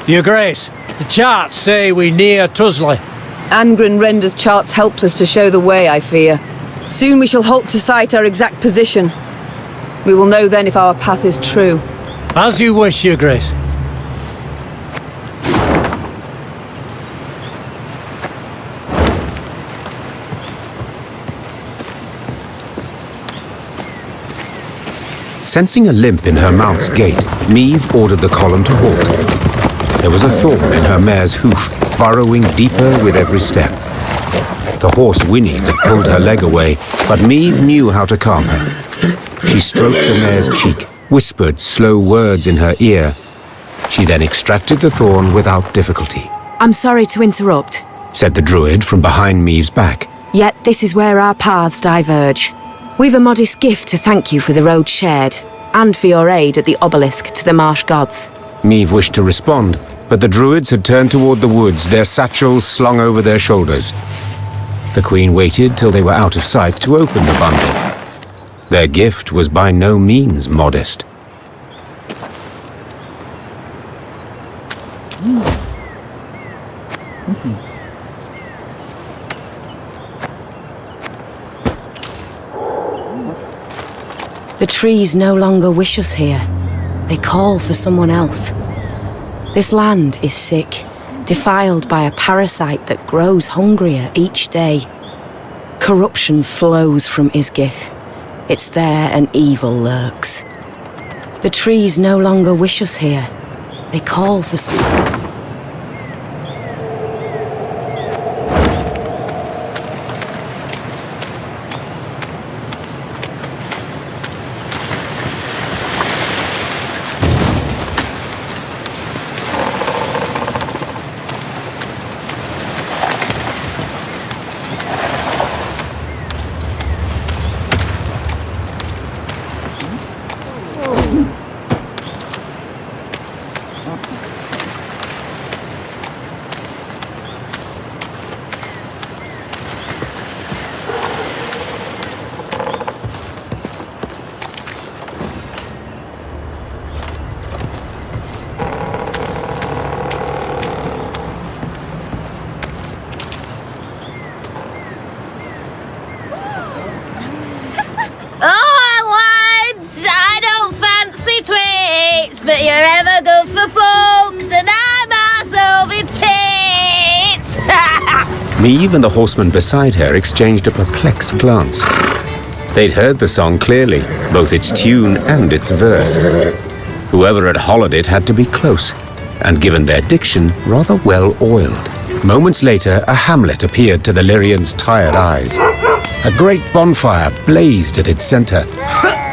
Your Grace, the charts say we near Tusley. Angren renders charts helpless to show the way, I fear. Soon we shall halt to sight our exact position. We will know then if our path is true. As you wish, Your Grace. Sensing a limp in her mount's gait, Meve ordered the column to halt. There was a thorn in her mare's hoof, burrowing deeper with every step. The horse whinnied and pulled her leg away, but Meve knew how to calm her. She stroked the mare's cheek, whispered slow words in her ear. She then extracted the thorn without difficulty. I'm sorry to interrupt, said the druid from behind Meve's back. Yet this is where our paths diverge. We've a modest gift to thank you for the road shared, and for your aid at the obelisk to the marsh gods. Meve wished to respond, but the druids had turned toward the woods, their satchels slung over their shoulders. The Queen waited till they were out of sight to open the bundle. Their gift was by no means modest. The trees no longer wish us here. They call for someone else. This land is sick, defiled by a parasite that grows hungrier each day. Corruption flows from Isgith. It's there an evil lurks. The trees no longer wish us here. They call for someone. But you're ever good for folks, and I'm myself in tits! Meve and the horseman beside her exchanged a perplexed glance. They'd heard the song clearly, both its tune and its verse. Whoever had hollowed it had to be close, and given their diction, rather well oiled. Moments later, a hamlet appeared to the Lyrians' tired eyes. A great bonfire blazed at its center.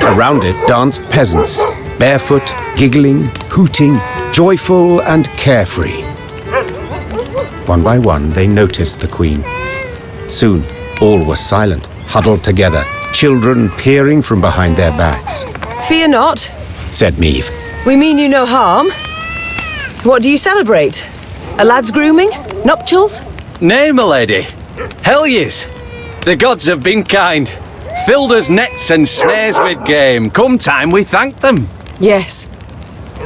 Around it danced peasants, barefoot, giggling, hooting, joyful and carefree. One by one, they noticed the Queen. Soon, all were silent, huddled together, children peering from behind their backs. Fear not, said Meve. We mean you no harm. What do you celebrate? A lad's grooming? Nuptials? Nay, my lady. Hell yes. The gods have been kind. Filled us nets and snares with game. Come time we thank them. Yes.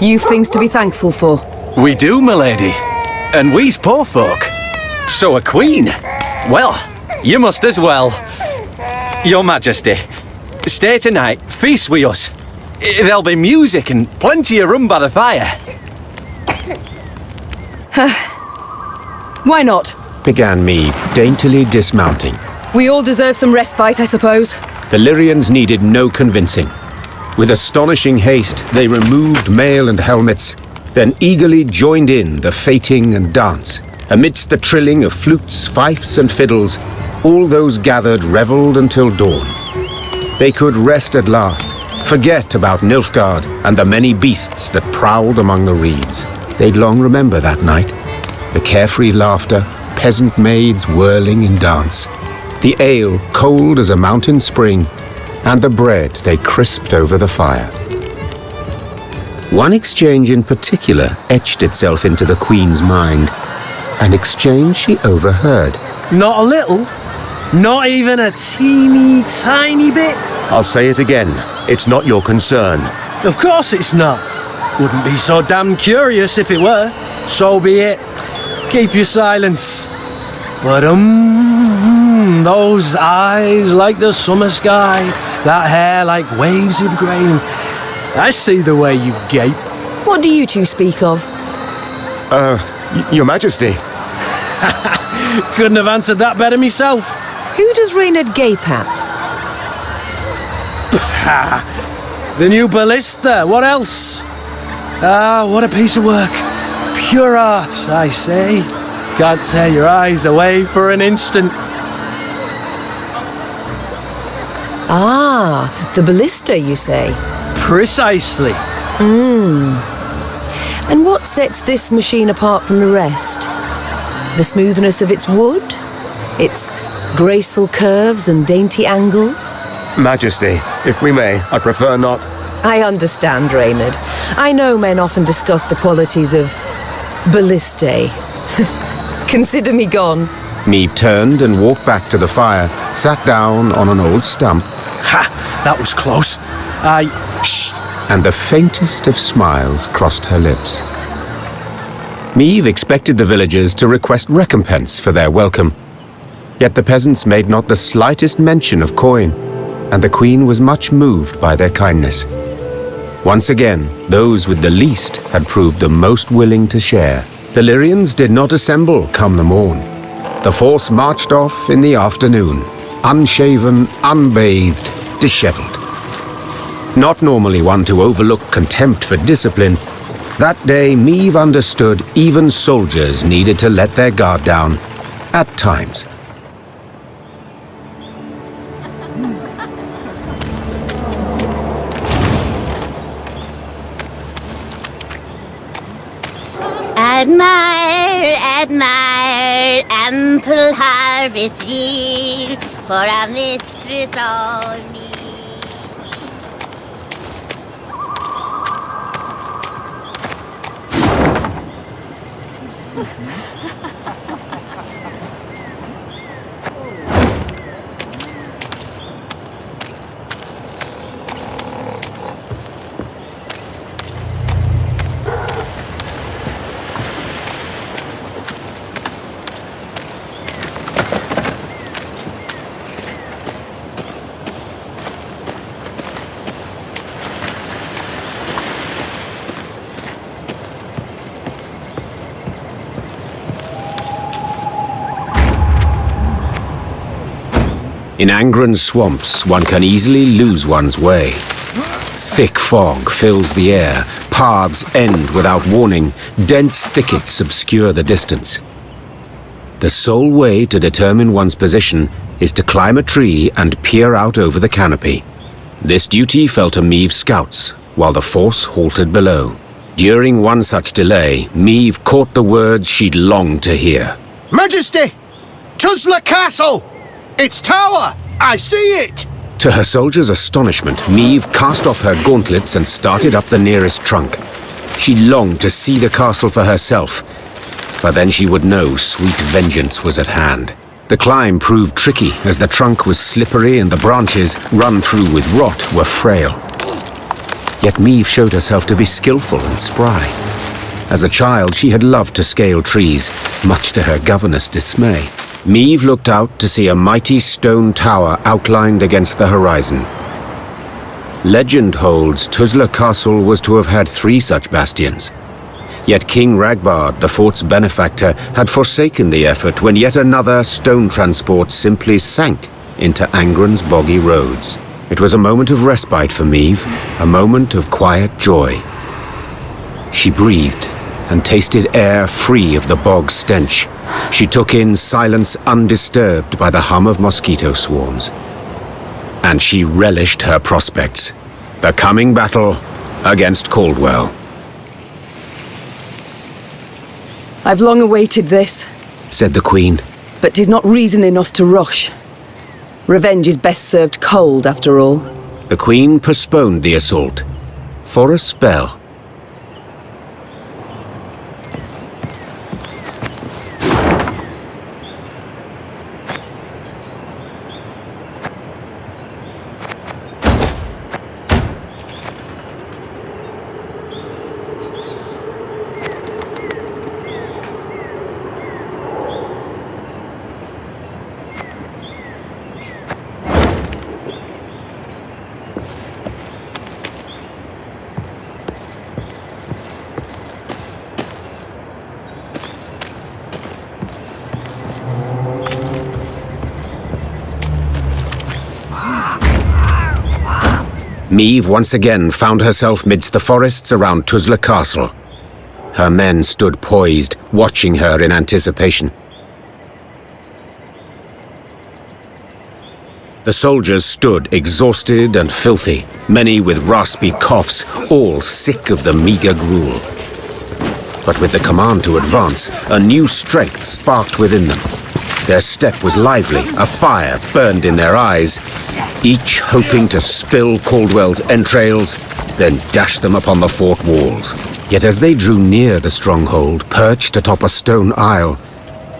You've things to be thankful for. We do, my lady. And we's poor folk. So a queen. Well, you must as well. Your Majesty, stay tonight, feast with us. There'll be music and plenty of rum by the fire. Why not? Began Meve, daintily dismounting. We all deserve some respite, I suppose. The Lyrians needed no convincing. With astonishing haste, they removed mail and helmets, then eagerly joined in the feting and dance. Amidst the trilling of flutes, fifes, and fiddles, all those gathered revelled until dawn. They could rest at last, forget about Nilfgaard and the many beasts that prowled among the reeds. They'd long remember that night. The carefree laughter, peasant maids whirling in dance. The ale cold as a mountain spring, and the bread they crisped over the fire. One exchange in particular etched itself into the Queen's mind, an exchange she overheard. Not a little? Not even a teeny tiny bit? I'll say it again. It's not your concern. Of course it's not. Wouldn't be so damn curious if it were. So be it. Keep your silence. But those eyes like the summer sky, that hair like waves of grain. I see the way you gape. What do you two speak of? Your Majesty. Couldn't have answered that better myself. Who does Reynard gape at? The new ballista, what else? Ah, what a piece of work. Pure art, I say. Can't tear your eyes away for an instant. Ah, the ballista, you say? Precisely. And what sets this machine apart from the rest? The smoothness of its wood? Its graceful curves and dainty angles? Majesty, if we may, I prefer not. I understand, Reynard. I know men often discuss the qualities of ballistae. Consider me gone. Meave turned and walked back to the fire, sat down on an old stump, Ha! That was close. Shh! and the faintest of smiles crossed her lips. Meave expected the villagers to request recompense for their welcome. Yet the peasants made not the slightest mention of coin, and the queen was much moved by their kindness. Once again, those with the least had proved the most willing to share. The Lyrians did not assemble come the morn. The force marched off in the afternoon, unshaven, unbathed, dishevelled. Not normally one to overlook contempt for discipline, that day Meave understood even soldiers needed to let their guard down, at times. Admire, admire, ample harvest yield, for our mistress all me. In Angren swamps, one can easily lose one's way. Thick fog fills the air, paths end without warning, dense thickets obscure the distance. The sole way to determine one's position is to climb a tree and peer out over the canopy. This duty fell to Meave's scouts, while the force halted below. During one such delay, Meave caught the words she'd longed to hear. Majesty! Tuzla Castle! Its tower! I see it! To her soldiers' astonishment, Meave cast off her gauntlets and started up the nearest trunk. She longed to see the castle for herself, for then she would know sweet vengeance was at hand. The climb proved tricky, as the trunk was slippery and the branches, run through with rot, were frail. Yet Meave showed herself to be skillful and spry. As a child, she had loved to scale trees, much to her governess' dismay. Meave looked out to see a mighty stone tower outlined against the horizon. Legend holds Tuzla Castle was to have had 3 such bastions. Yet King Ragbard, the fort's benefactor, had forsaken the effort when yet another stone transport simply sank into Angren's boggy roads. It was a moment of respite for Meave, a moment of quiet joy. She breathed and tasted air free of the bog stench. She took in silence undisturbed by the hum of mosquito swarms. And she relished her prospects. The coming battle against Caldwell. I've long awaited this, Said the Queen. but 'tis not reason enough to rush. Revenge is best served cold, after all. The Queen postponed the assault. For a spell. Maeve once again found herself midst the forests around Tuzla Castle. Her men stood poised, watching her in anticipation. The soldiers stood exhausted and filthy, many with raspy coughs, all sick of the meager gruel. But with the command to advance, a new strength sparked within them. Their step was lively, a fire burned in their eyes, each hoping to spill Caldwell's entrails, then dash them upon the fort walls. Yet as they drew near the stronghold, perched atop a stone isle,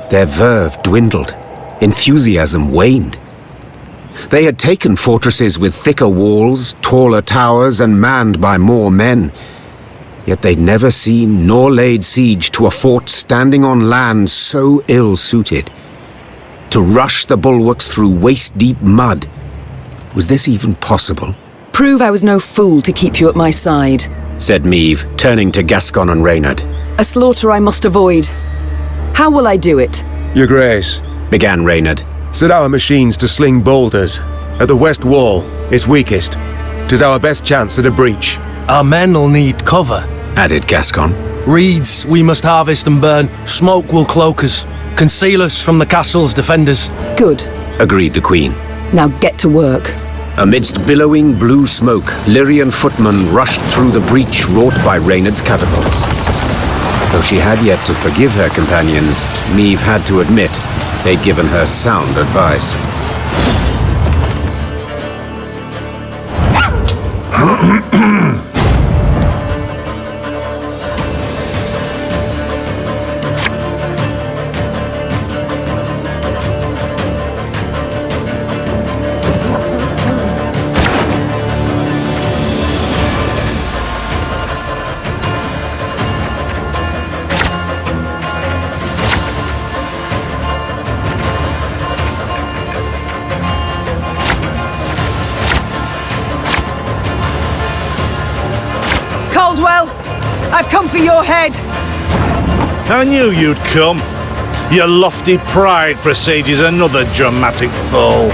their verve dwindled, enthusiasm waned. They had taken fortresses with thicker walls, taller towers, and manned by more men. Yet they'd never seen nor laid siege to a fort standing on land so ill-suited. To rush the bulwarks through waist-deep mud. Was this even possible? Prove I was no fool to keep you at my side, said Maeve, turning to Gascon and Reynard. A slaughter I must avoid. How will I do it? Your Grace, began Reynard. set our machines to sling boulders. At the west wall, it's weakest. 'Tis our best chance at a breach. Our men'll need cover, added Gascon. Reeds we must harvest and burn. Smoke will cloak us, conceal us from the castle's defenders. Good, agreed the Queen. Now get to work. Amidst billowing blue smoke, Lyrian footmen rushed through the breach wrought by Reynard's catapults. Though she had yet to forgive her companions, Maeve had to admit they'd given her sound advice. Caldwell, I've come for your head. I knew you'd come. Your lofty pride presages another dramatic fall.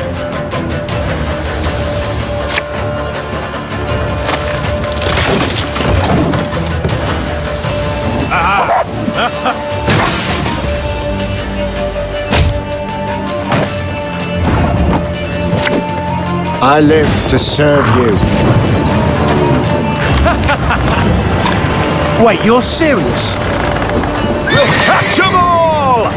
I live to serve you. Wait, you're serious? We'll catch 'em all!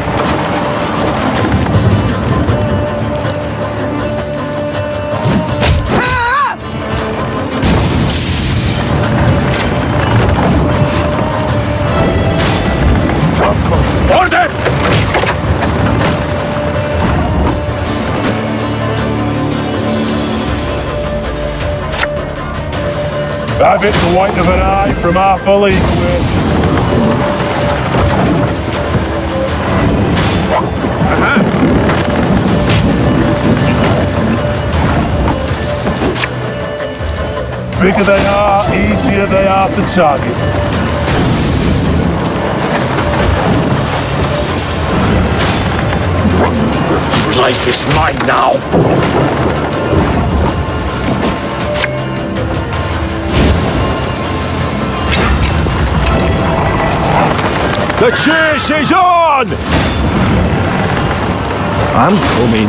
Order! I bit the white of an eye from half a league away. Bigger they are, easier they are to target. Life is mine now. The chase is on! I'm coming.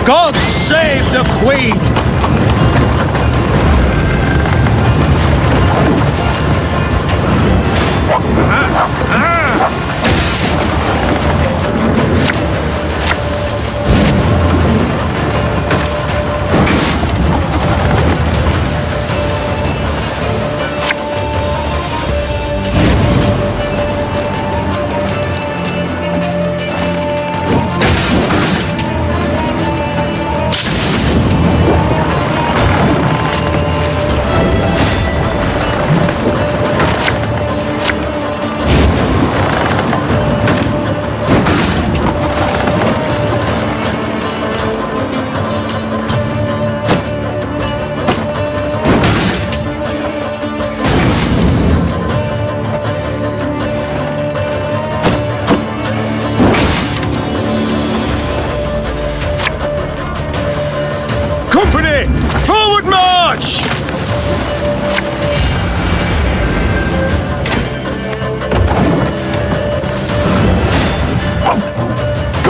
God save the Queen!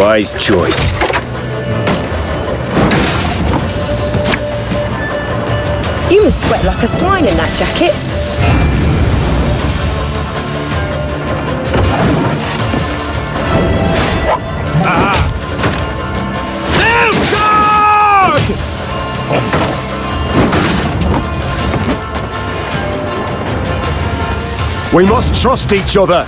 Wise choice. You must sweat like a swine in that jacket. We must trust each other.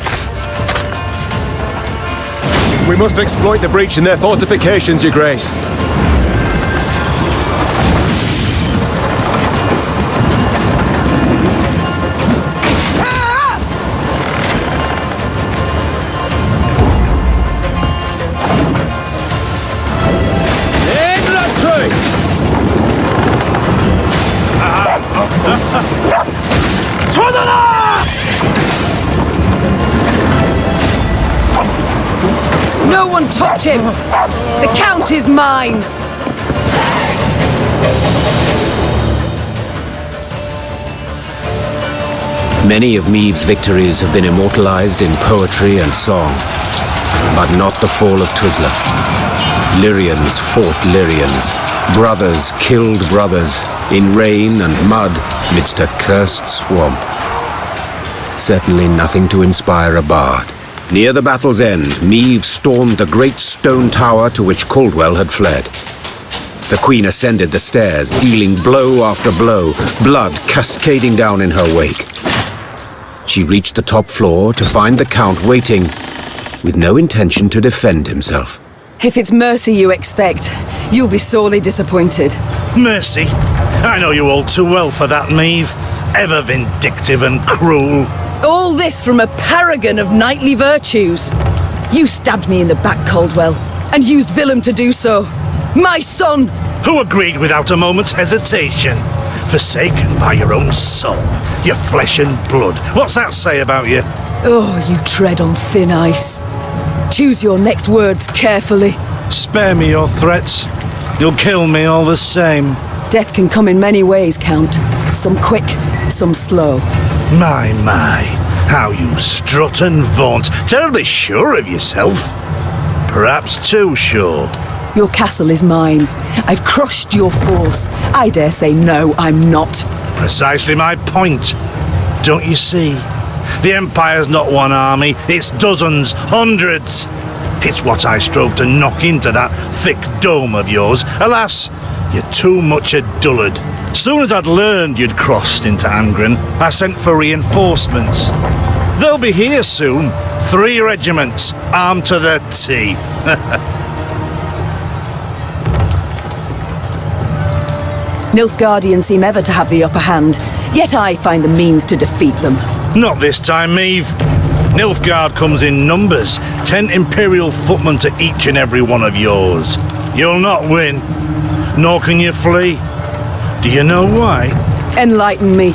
We must exploit the breach in their fortifications, Your Grace. To the last! No one touch him! The Count is mine! Many of Meave's victories have been immortalized in poetry and song, but not the fall of Tuzla. Lyrians fought Lyrians. Brothers killed brothers, in rain and mud, midst a cursed swamp. Certainly nothing to inspire a bard. Near the battle's end, Meave stormed the great stone tower to which Caldwell had fled. The Queen ascended the stairs, dealing blow after blow, blood cascading down in her wake. She reached the top floor to find the Count waiting, with no intention to defend himself. If it's mercy you expect, you'll be sorely disappointed. Mercy? I know you all too well for that, Meave. Ever vindictive and cruel. All this from a paragon of knightly virtues. You stabbed me in the back, Caldwell, and used Willem to do so. My son! Who agreed without a moment's hesitation. Forsaken by your own soul, your flesh and blood. What's that say about you? Oh, you tread on thin ice. Choose your next words carefully. Spare me your threats. You'll kill me all the same. Death can come in many ways, Count. Some quick, some slow. My, how you strut and vaunt. Terribly sure of yourself. Perhaps too sure. Your castle is mine. I've crushed your force. I dare say no, I'm not. Precisely my point. Don't you see? The Empire's not one army, it's dozens, hundreds. It's what I strove to knock into that thick dome of yours. Alas, you're too much a dullard. Soon as I'd learned you'd crossed into Angren, I sent for reinforcements. They'll be here soon. 3 regiments, armed to the teeth. Nilfgaardians seem ever to have the upper hand, yet I find the means to defeat them. Not this time, Meave. Nilfgaard comes in numbers. 10 Imperial footmen to each and every one of yours. You'll not win, nor can you flee. Do you know why? Enlighten me.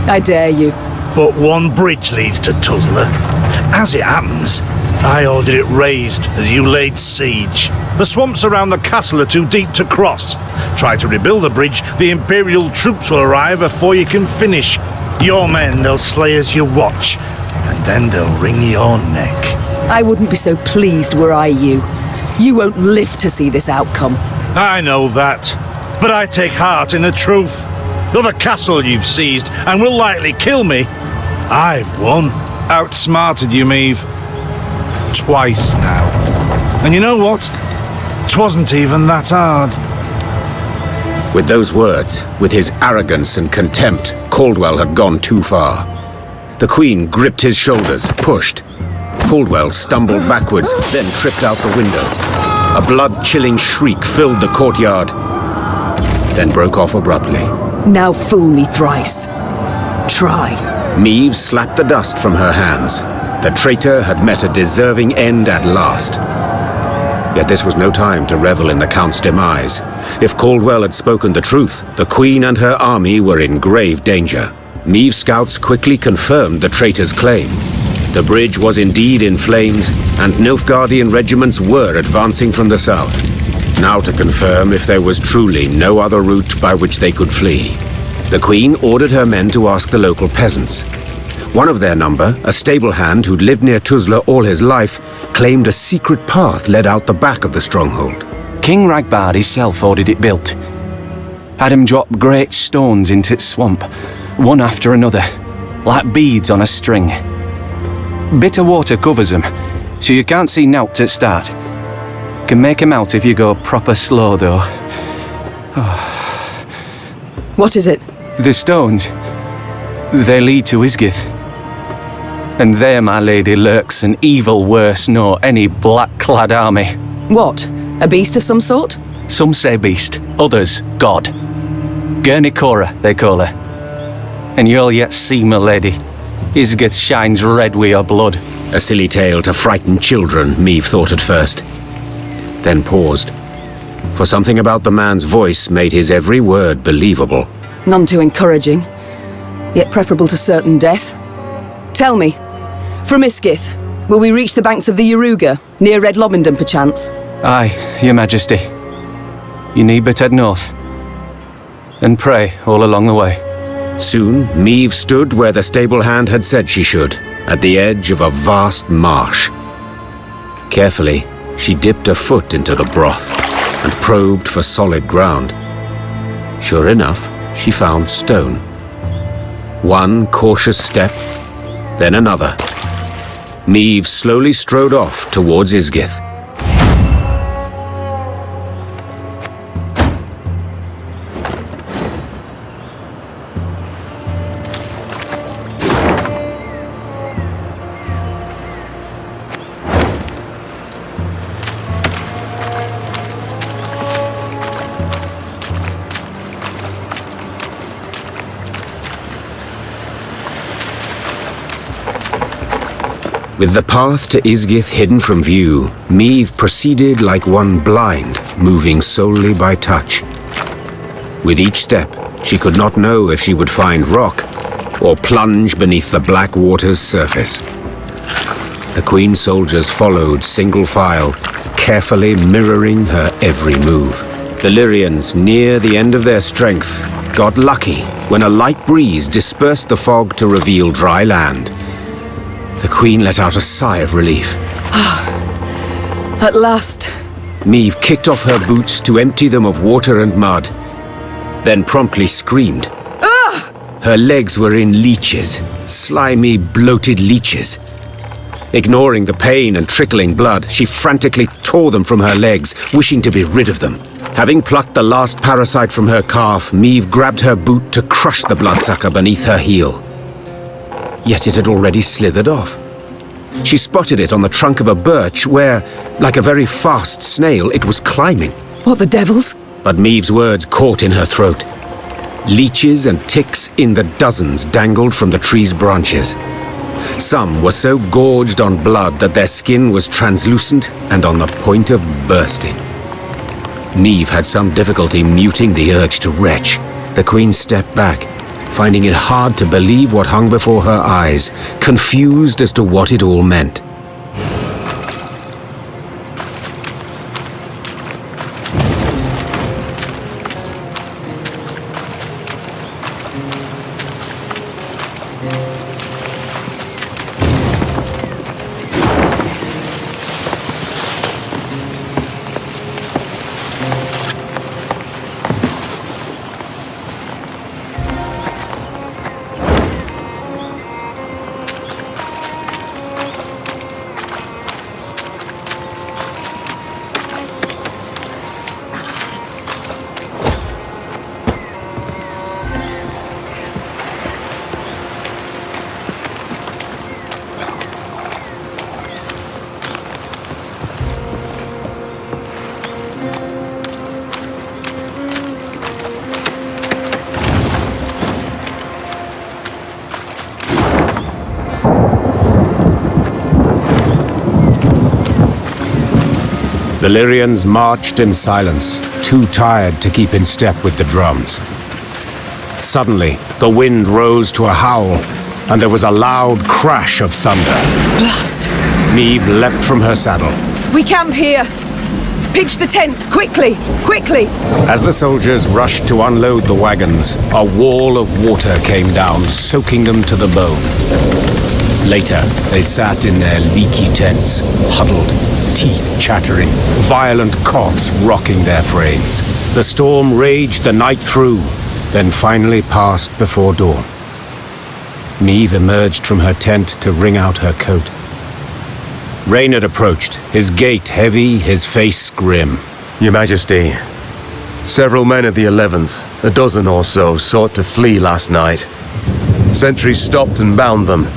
I dare you. But one bridge leads to Tuzla. As it happens, I ordered it raised as you laid siege. The swamps around the castle are too deep to cross. Try to rebuild the bridge, the Imperial troops will arrive before you can finish. Your men they'll slay as you watch, and then they'll wring your neck. I wouldn't be so pleased were I you. You won't live to see this outcome. I know that, but I take heart in the truth. Though the castle you've seized and will likely kill me, I've won. Outsmarted you, Meave. Twice now. And you know what? 'Twasn't even that hard. With those words, with his arrogance and contempt, Caldwell had gone too far. The Queen gripped his shoulders, pushed. Caldwell stumbled backwards, then tripped out the window. A blood-chilling shriek filled the courtyard, then broke off abruptly. Now fool me thrice. Try. Meave slapped the dust from her hands. The traitor had met a deserving end at last. Yet this was no time to revel in the Count's demise. If Caldwell had spoken the truth, the Queen and her army were in grave danger. Meave's scouts quickly confirmed the traitor's claim. The bridge was indeed in flames, and Nilfgaardian regiments were advancing from the south. Now to confirm if there was truly no other route by which they could flee. The Queen ordered her men to ask the local peasants. One of their number, a stable hand who'd lived near Tuzla all his life, claimed a secret path led out the back of the stronghold. King Ragbard himself ordered it built. Had him drop great stones into its swamp, one after another, like beads on a string. Bitter water covers them, so you can't see nowt at start. Can make 'em out if you go proper slow, though. What is it? The stones, they lead to Isgith. And there, my lady, lurks an evil worse nor any black-clad army. What? A beast of some sort? Some say beast, others god. Gurnikora, they call her. And you'll yet see, my lady. Isgith shines red with your blood. A silly tale to frighten children, Meave thought at first. Then paused. For something about the man's voice made his every word believable. None too encouraging, yet preferable to certain death. Tell me, from Isgith, will we reach the banks of the Yaruga, near Red Lobendon perchance? Aye, your majesty. You need but head north. And pray all along the way. Soon, Meave stood where the stable hand had said she should, at the edge of a vast marsh. Carefully, she dipped a foot into the broth and probed for solid ground. Sure enough, she found stone. One cautious step, then another. Meave slowly strode off towards Isgith. With the path to Isgith hidden from view, Meave proceeded like one blind, moving solely by touch. With each step, she could not know if she would find rock or plunge beneath the black water's surface. The Queen's soldiers followed single file, carefully mirroring her every move. The Lyrians, near the end of their strength, got lucky when a light breeze dispersed the fog to reveal dry land. The Queen let out a sigh of relief. At last. Meave kicked off her boots to empty them of water and mud, then promptly screamed. Her legs were in leeches, slimy, bloated leeches. Ignoring the pain and trickling blood, she frantically tore them from her legs, wishing to be rid of them. Having plucked the last parasite from her calf, Meave grabbed her boot to crush the bloodsucker beneath her heel. Yet it had already slithered off. She spotted it on the trunk of a birch where, like a very fast snail, it was climbing. What the devils? But Meave's words caught in her throat. Leeches and ticks in the dozens dangled from the tree's branches. Some were so gorged on blood that their skin was translucent and on the point of bursting. Meave had some difficulty muting the urge to retch. The Queen stepped back, finding it hard to believe what hung before her eyes, confused as to what it all meant. The Lyrians marched in silence, too tired to keep in step with the drums. Suddenly, the wind rose to a howl, and there was a loud crash of thunder. Blast! Meave leapt from her saddle. We camp here! Pitch the tents, quickly! Quickly! As the soldiers rushed to unload the wagons, a wall of water came down, soaking them to the bone. Later, they sat in their leaky tents, huddled, teeth chattering, violent coughs rocking their frames. The storm raged the night through, then finally passed before dawn. Niamh emerged from her tent to wring out her coat. Reynard approached, his gait heavy, his face grim. Your Majesty, several men of the 11th, a dozen or so, sought to flee last night. Sentries stopped and bound them.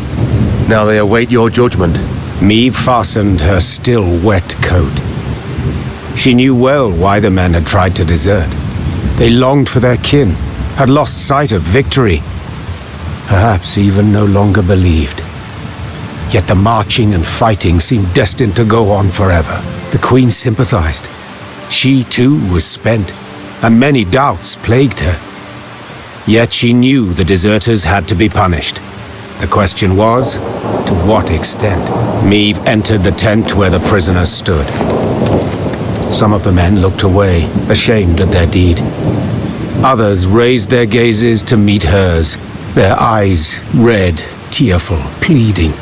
Now they await your judgment. Niamh fastened her still wet coat. She knew well why the men had tried to desert. They longed for their kin, had lost sight of victory, perhaps even no longer believed. Yet the marching and fighting seemed destined to go on forever. The Queen sympathized. She too was spent, and many doubts plagued her. Yet she knew the deserters had to be punished. The question was, to what extent? Niamh entered the tent where the prisoners stood. Some of the men looked away, ashamed at their deed. Others raised their gazes to meet hers, their eyes red, tearful, pleading.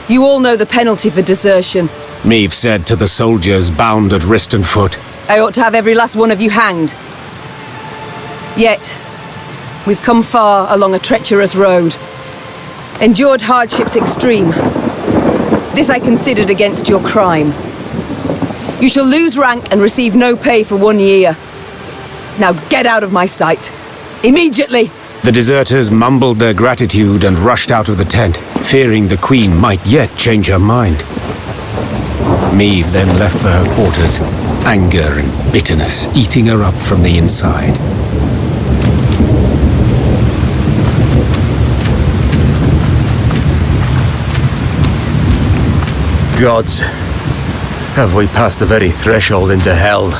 You all know the penalty for desertion. Niamh said to the soldiers bound at wrist and foot. I ought to have every last one of you hanged. Yet, we've come far along a treacherous road. Endured hardships extreme. This I considered against your crime. You shall lose rank and receive no pay for 1 year. Now get out of my sight. Immediately! The deserters mumbled their gratitude and rushed out of the tent, fearing the Queen might yet change her mind. Niamh then left for her quarters, anger and bitterness eating her up from the inside. Gods, have we passed the very threshold into hell?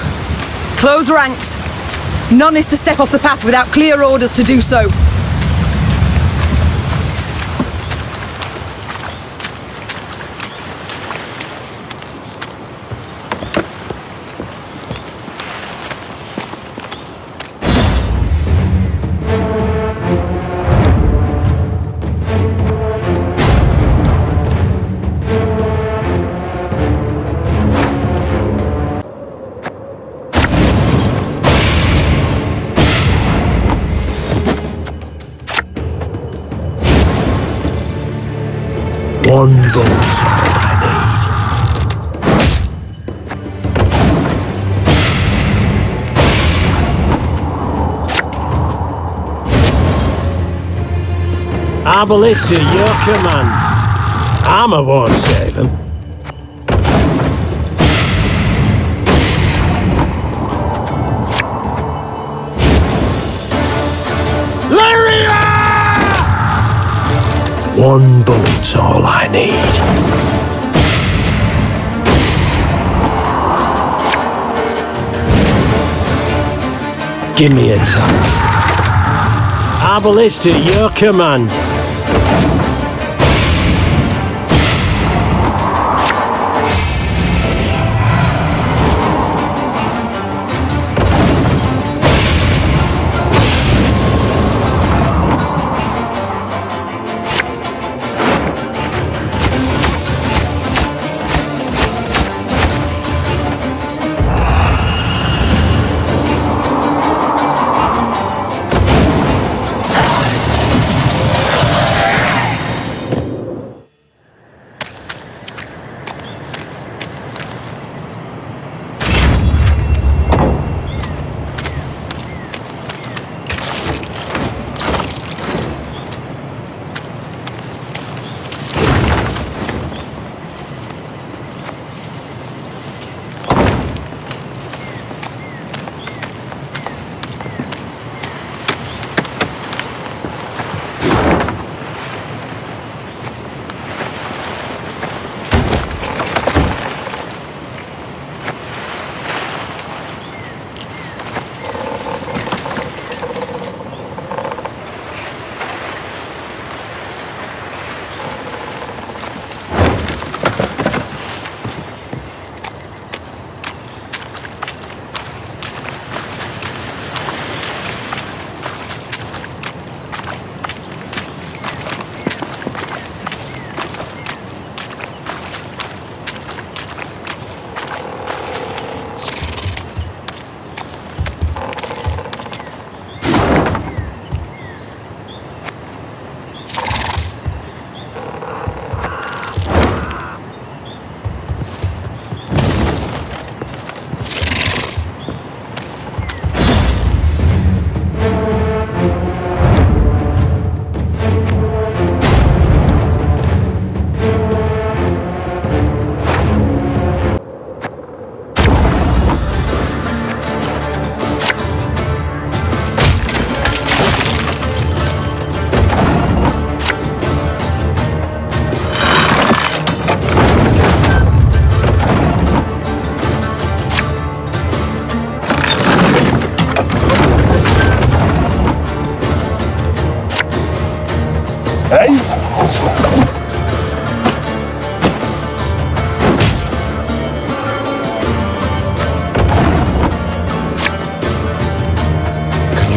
Close ranks! None is to step off the path without clear orders to do so. One bolt, all I need. Our ballista, your command. Armor won't save them. One bullet's all I need. Give me a time. Our ballista, your command.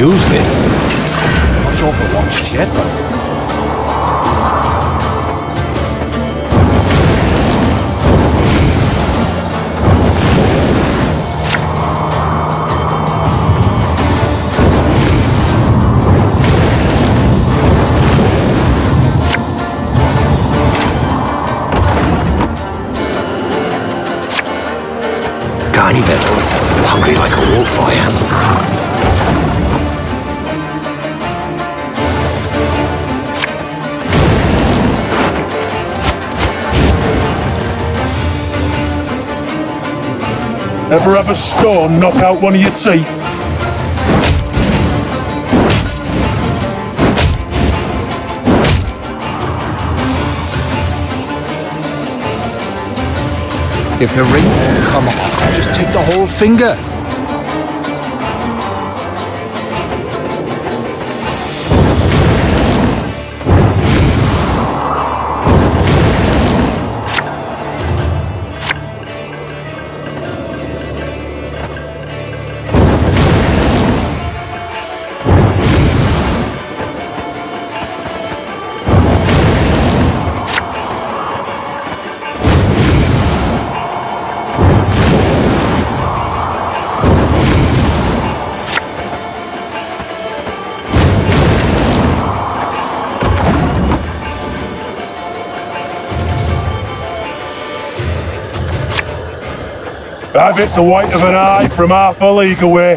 use this. Not sure for what just yet, but... Got any victuals? Hungry like a wolf, I am. Ever have a storm knock out one of your teeth? If the ring won't come off, I'll just take the whole finger. I've hit the white of an eye from half a league away.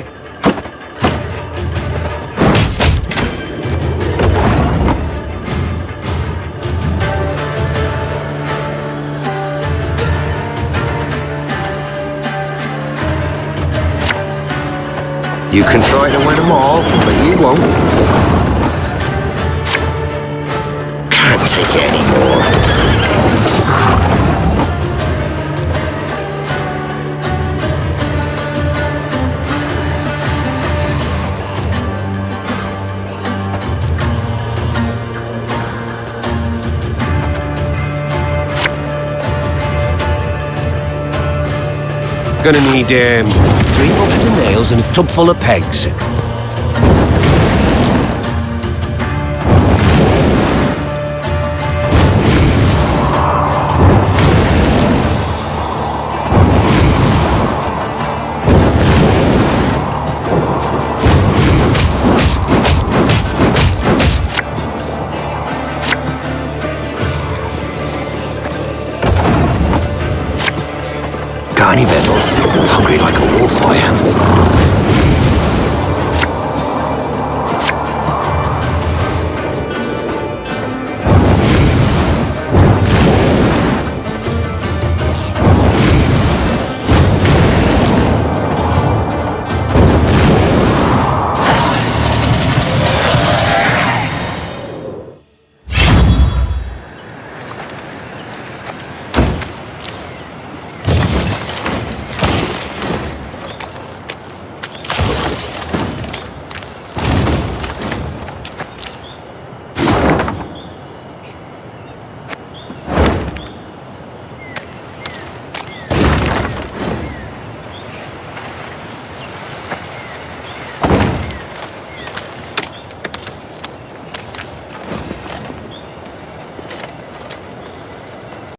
You can try to win them all, but you won't. Can't take it anymore. Gonna need 3 buckets of nails and a tub full of pegs. Got any victuals? Hungry like a wolf, I am.